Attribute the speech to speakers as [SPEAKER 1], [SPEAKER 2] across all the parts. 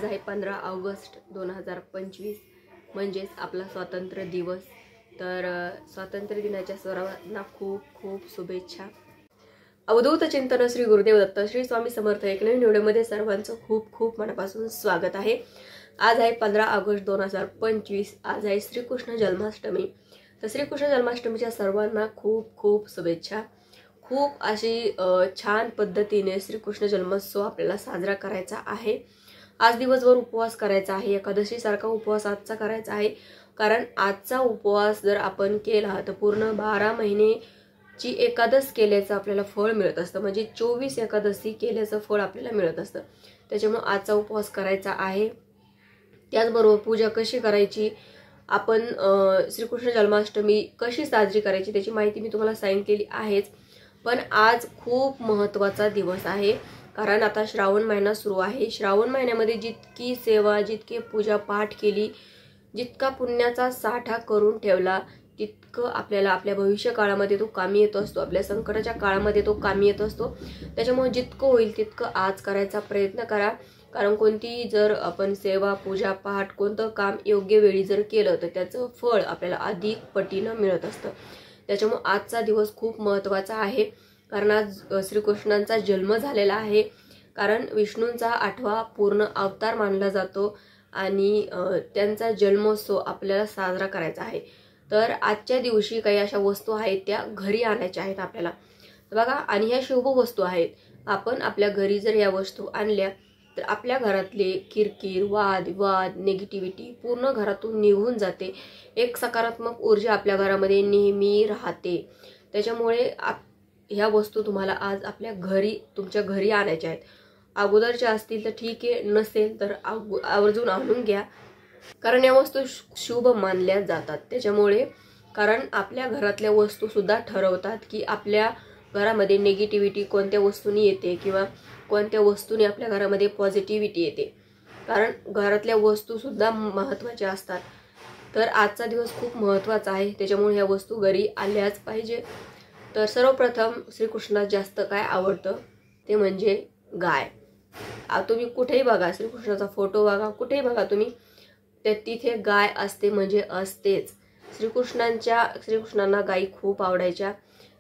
[SPEAKER 1] आज आहे 15 ऑगस्ट 2025 म्हणजेच आपला स्वातंत्र्य दिवस। तर स्वातंत्र्य दिनाच्या सर्वांना खूप खूप शुभेच्छा। अवधूत चिंतन श्री गुरुदेव दत्त श्री स्वामी समर्थ एक नवीन व्हिडिओमध्ये सर्वांचं खूप खूप मनापासून स्वागत आहे। आज आहे 15 ऑगस्ट 2025। आज आहे श्रीकृष्ण जन्माष्टमी। तर श्रीकृष्ण जन्माष्टमीच्या सर्वांना खूप खूप शुभेच्छा। खूप अशी छान पद्धतीने श्रीकृष्ण जन्मोत्सव आपल्याला साजरा करायचा आहे। आज दिवसभर उपवास करायचा आहे, एकादशी सारखा उपवास आजचा करायचा आहे। कारण आजचा उपवास जर आपण केला तर पूर्ण 12 महिनेची एकादश केल्याचं आपल्याला फळ मिळत असतं, म्हणजे 24 एकादशी केल्याचं फळ आपल्याला मिळत असतं। त्याच्यामुळे आजचा उपवास करायचा आहे। त्याचबरोबर पूजा कशी करायची, आपण श्रीकृष्ण जन्माष्टमी कशी साजरी करायची त्याची माहिती मी तुम्हाला सांगितलेली आहेच। पण आज खूप महत्त्वाचा दिवस आहे, कारण आता श्रावण महिना सुरू आहे। श्रावण महिन्यामध्ये जितकी सेवा, जितके पूजा पाठ केली, जितका पुण्याचा साठा करून ठेवला, तितकं आपल्याला आपल्या भविष्य काळामध्ये तो कामी येत असतो, आपल्या संकटाच्या काळामध्ये तो कामी येत असतो। त्याच्यामुळे जितकं होईल तितकं आज करायचा प्रयत्न करा। कारण कोणती जर आपण सेवा पूजा पाठ कोणतं काम योग्य वेळी जर केलं तर त्याचं फळ आपल्याला अधिक पटीनं मिळत असतं। त्याच्यामुळे आजचा दिवस खूप महत्त्वाचा आहे, कारण आज श्रीकृष्णांचा जन्म झालेला आहे। कारण विष्णूंचा 8वा पूर्ण अवतार मानला जातो आणि त्यांचा जन्मोत्सव आपल्याला साजरा करायचा आहे। तर आजच्या दिवशी काही अशा वस्तू आहेत त्या घरी आणायच्या आहेत आपल्याला, बघा। आणि ह्या शुभ वस्तू आहेत। आपण आपल्या घरी जर या वस्तू आणल्या तर आपल्या घरातले किरकिर, वाद विवाद, निगेटिव्हिटी पूर्ण घरातून निघून जाते। एक सकारात्मक ऊर्जा आपल्या घरामध्ये नेहमी राहते। त्याच्यामुळे ह्या वस्तू तुम्हाला आज आपल्या घरी, तुमच्या घरी आणायच्या आहेत। अगोदरच्या असतील तर ठीक आहे, नसेल तर आवर्जून आणून घ्या, कारण या वस्तू शुभ मानल्या जातात। त्याच्यामुळे कारण आपल्या घरातल्या वस्तू सुद्धा ठरवतात की आपल्या घरामध्ये निगेटिव्हिटी कोणत्या वस्तूंनी येते किंवा कोणत्या वस्तूने आपल्या घरामध्ये पॉझिटिव्हिटी येते। कारण घरातल्या वस्तू सुद्धा महत्त्वाच्या असतात। तर आजचा दिवस खूप महत्त्वाचा आहे, त्याच्यामुळे ह्या वस्तू घरी आल्याच पाहिजे। तर सर्वप्रथम श्रीकृष्णाला जास्त काय आवडतं ते म्हणजे गाय। तुम्ही कुठेही बघा, श्रीकृष्णाचा फोटो बघा, कुठेही बघा तुम्ही, तर तिथे गाय असते म्हणजे असतेच। श्रीकृष्णांना गायी खूप आवडायच्या।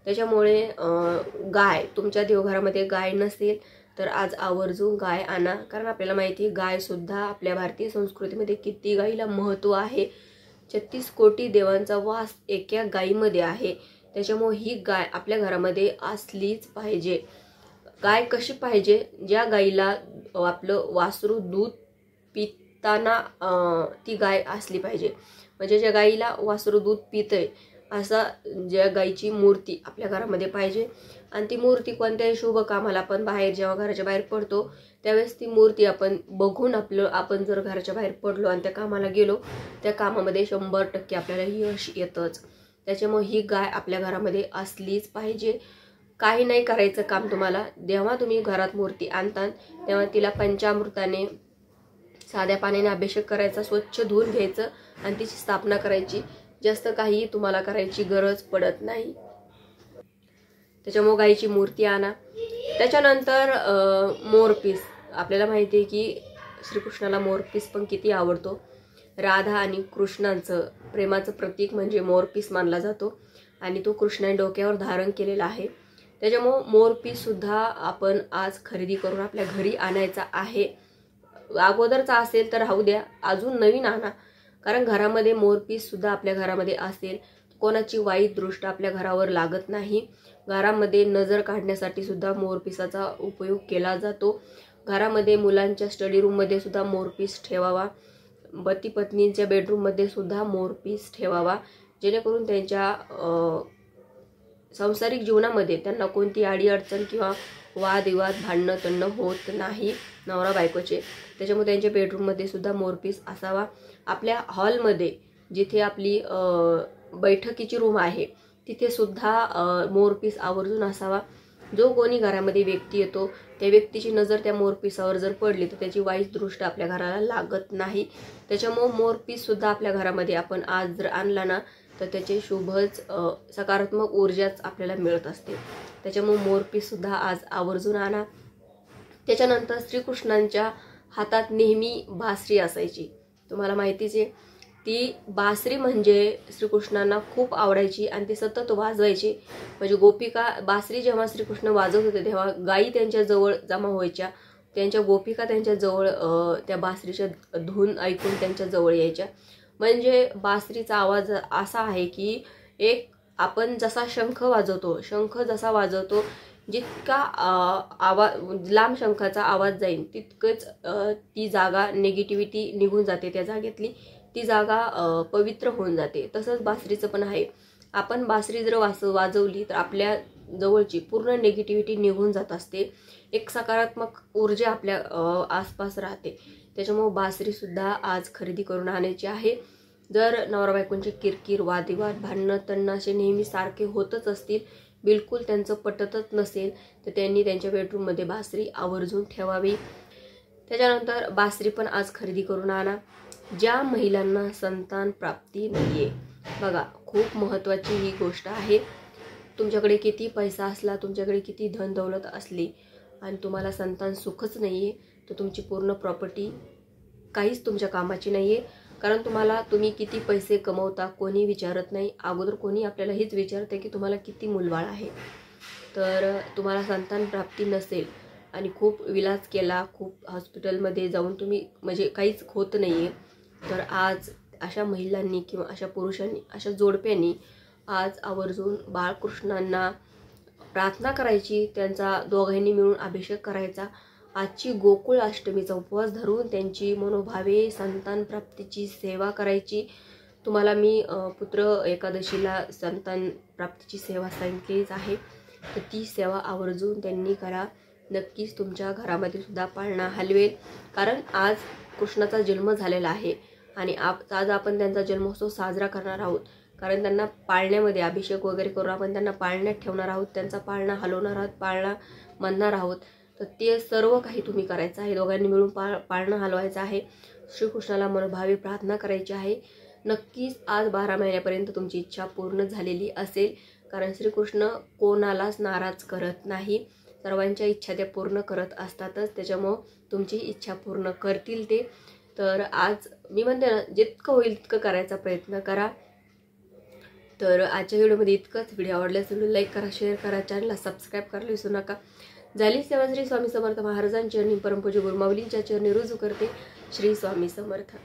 [SPEAKER 1] त्याच्यामुळे गाय, तुमच्या देवघरामध्ये गाय नसेल तर आज आवर्जून गाय आणा। कारण आपल्याला माहिती आहे गाय सुद्धा आपल्या भारतीय संस्कृतीमध्ये किती गायीला महत्त्व आहे। 36 कोटी देवांचा वास एका गायीमध्ये आहे। त्याच्यामुळे ही गाय आपल्या घरामध्ये असलीच पाहिजे। गाय कशी पाहिजे, ज्या गायीला आपलं वासरू दूध पिताना ती गाय असली पाहिजे, म्हणजे ज्या गायीला वासरू दूध पितंय असा ज्या गायीची मूर्ती आपल्या घरामध्ये पाहिजे। आणि ती मूर्ती कोणत्याही शुभ कामाला आपण बाहेर जेव्हा घराच्या बाहेर पडतो त्यावेळेस ती मूर्ती आपण बघून आपण जर घराच्या बाहेर पडलो आणि त्या कामाला गेलो, त्या कामामध्ये 100% आपल्याला यश येतच। त्याच्यामुळे ही गाय आपल्या घरामध्ये असलीच पाहिजे। काही नाही करायचं काम तुम्हाला, जेव्हा तुम्ही घरात मूर्ती आणता तेव्हा तिला पंचामृताने साध्या पाण्याने अभिषेक करायचा, स्वच्छ धुवून घ्यायचं आणि तिची स्थापना करायची। जास्त काही तुम्हाला करायची गरज पडत नाही। त्याच्यामुळे गायीची मूर्ती आणा। त्याच्यानंतर मोरपीस, आपल्याला माहिती आहे की श्रीकृष्णाला मोरपीस पण किती आवडतो। राधा आणि कृष्णांचं प्रेमाचं प्रतीक म्हणजे मोरपीस मानला जातो आणि तो कृष्णाने डोक्यावर धारण केलेला आहे। त्याच्यामुळे मोरपीस सुद्धा आपण आज खरेदी करून आपल्या घरी आणायचा आहे। अगोदरचा असेल तर राहू द्या, अजून नवीन आणा। कारण घरामध्ये मोरपीस सुद्धा आपल्या घरामध्ये असेल कोणाची वाईट दृष्ट आपल्या घरावर लागत नाही। घरामध्ये नजर काढण्यासाठी सुद्धा मोरपीसाचा उपयोग केला जातो। घरामध्ये मुलांच्या स्टडी रूममध्ये सुद्धा मोरपीस ठेवावा, पती पत्नींच्या बेडरूममध्ये सुद्धा मोरपीस ठेवावा, जेणेकरून त्यांच्या सांसारिक जीवनामध्ये त्यांना कोणती अडीअडचण किंवा वादविवाद भांडणं तंडणं होत नाही नवरा बायकोचे। त्याच्यामुळे त्यांच्या बेडरूममध्ये सुद्धा मोरपीस असावा। आपल्या हॉलमध्ये जिथे आपली बैठकीची रूम आहे तिथे सुद्धा मोरपीस आवर्जून असावा। जो कोणी घरामध्ये व्यक्ती येतो त्या व्यक्तीची नजर त्या मोरपीसावर जर पडली तर त्याची वाईट दृष्ट आपल्या घराला लागत नाही। त्याच्यामुळे मोरपीस सुद्धा आपल्या घरामध्ये आपण आज जर आणला ना तर त्याचे शुभच सकारात्मक ऊर्जाच आपल्याला मिळत असते। त्याच्यामुळे मोरपीस सुद्धा आज आवर्जून आणा। त्याच्यानंतर श्रीकृष्णांच्या हातात नेहमी बासरी असायची. तुम्हाला माहितीच आहे, ती बासरी म्हणजे श्रीकृष्णांना खूप आवडायची आणि ते सतत वाजवायचे. म्हणजे गोपिका बासरी जेव्हा श्रीकृष्ण वाजवत होते तेव्हा गायी त्यांच्या जवळ जमा व्हायच्या, त्यांच्या गोपिका त्यांच्या जवळ त्या बासरीच्या धून ऐकून त्यांच्या जवळ यायच्या. म्हणजे बासरीचा आवाज असा आहे की एक आपण जसा शंख जसा वाजवतो, जितका आवाज लांब शंखाचा आवाज जाईल तितकंच ती जागा निगेटिव्हिटी निघून जाते, त्या जागेतली ती जागा पवित्र होऊन जाते. तसंच बासरीचं पण आहे. आपण बासरी जर वाजवली तर आपल्या जवळची पूर्ण निगेटिव्हिटी निघून जात असते, एक सकारात्मक ऊर्जा आपल्या आसपास राहते. त्याच्यामुळे बासरी सुद्धा आज खरेदी करून आणायची आहे. जर नवरा बायकोंचे किरकिर, वादविवाद, भांडणं तणणं असे नेहमी सारखे होतच असतील, बिलकुल त्यांचं पटतच नसेल, तर त्यांनी त्यांच्या बेडरूममध्ये बासरी आवर्जून ठेवावी. त्याच्यानंतर बासरी पण आज खरेदी करून आणा. ज्या महिलांना संतान प्राप्ती नाहीये, बघा खूप महत्त्वाची ही गोष्ट आहे. तुमच्याकडे किती पैसा असला, तुमच्याकडे किती धन दौलत असली आणि तुम्हाला संतान सुखच नाहीये, तर तुमची पूर्ण प्रॉपर्टी काहीच तुमच्या कामाची नाहीये. कारण तुम्ही किती पैसे कमवता कोणी विचारत नाही. अगोदर कोणी आपल्याला हेच विचारते की तुम्हाला किती मुलबाळ आहे. तर तुम्हाला संतान प्राप्ती नसेल आणि खूप विलाज केला, खूप हॉस्पिटलमध्ये जाऊन तुम्ही म्हणजे काहीच होत नाहीये, तर आज अशा महिलांनी किंवा अशा पुरुषांनी, अशा जोडप्यांनी आज आवर्जून बाळकृष्णांना प्रार्थना करायची, त्यांचा दोघांनी मिळून अभिषेक करायचा. आजची गोकुळ अष्टमीचा उपवास धरून त्यांची मनोभावे संतान प्राप्तीची सेवा करायची. तुम्हाला मी पुत्र एकादशीला संतान प्राप्तीची सेवा सांगितलीच आहे, तर ती सेवा आवर्जून त्यांनी करा. नक्कीच तुमच्या घरामध्ये सुद्धा पाळणा हलवेल. कारण आज कृष्णाचा जन्म झालेला आहे आणि आज आपण त्यांचा जन्मोत्सव साजरा करणार आहोत. कारण त्यांना पाळण्यामध्ये अभिषेक वगैरे करून आपण त्यांना पाळण्यात ठेवणार आहोत, त्यांचा पाळणा हलवणार आहोत, पाळणा म्हणणार आहोत. तर ते सर्व काही तुम्ही करायचं आहे. दोघांनी मिळून पाळणा हलवायचा आहे. श्रीकृष्णाला मनोभावे प्रार्थना करायची आहे. नक्कीच आज 12 महिन्यापर्यंत तुमची इच्छा पूर्ण झालेली असेल. कारण श्रीकृष्ण कोणालाच नाराज करत नाही, सर्वांच्या इच्छा ते पूर्ण करत असतातच. त्याच्यामुळं तुमची इच्छा पूर्ण करतील ते. तर आज मी म्हणते ना, जितकं होईल तितकं करायचा प्रयत्न करा. तर आजच्या व्हिडिओमध्ये इतकंच. व्हिडिओ आवडल्यास व्हिडिओ लाईक करा, शेअर करा, चॅनलला सबस्क्राईब करायला विसरू नका. झाली सेवा श्री स्वामी समर्थ महाराजांची चरणी, परमपूज्य गुरुमाऊलींच्या चरणी रुजू करते. श्री स्वामी समर्थ.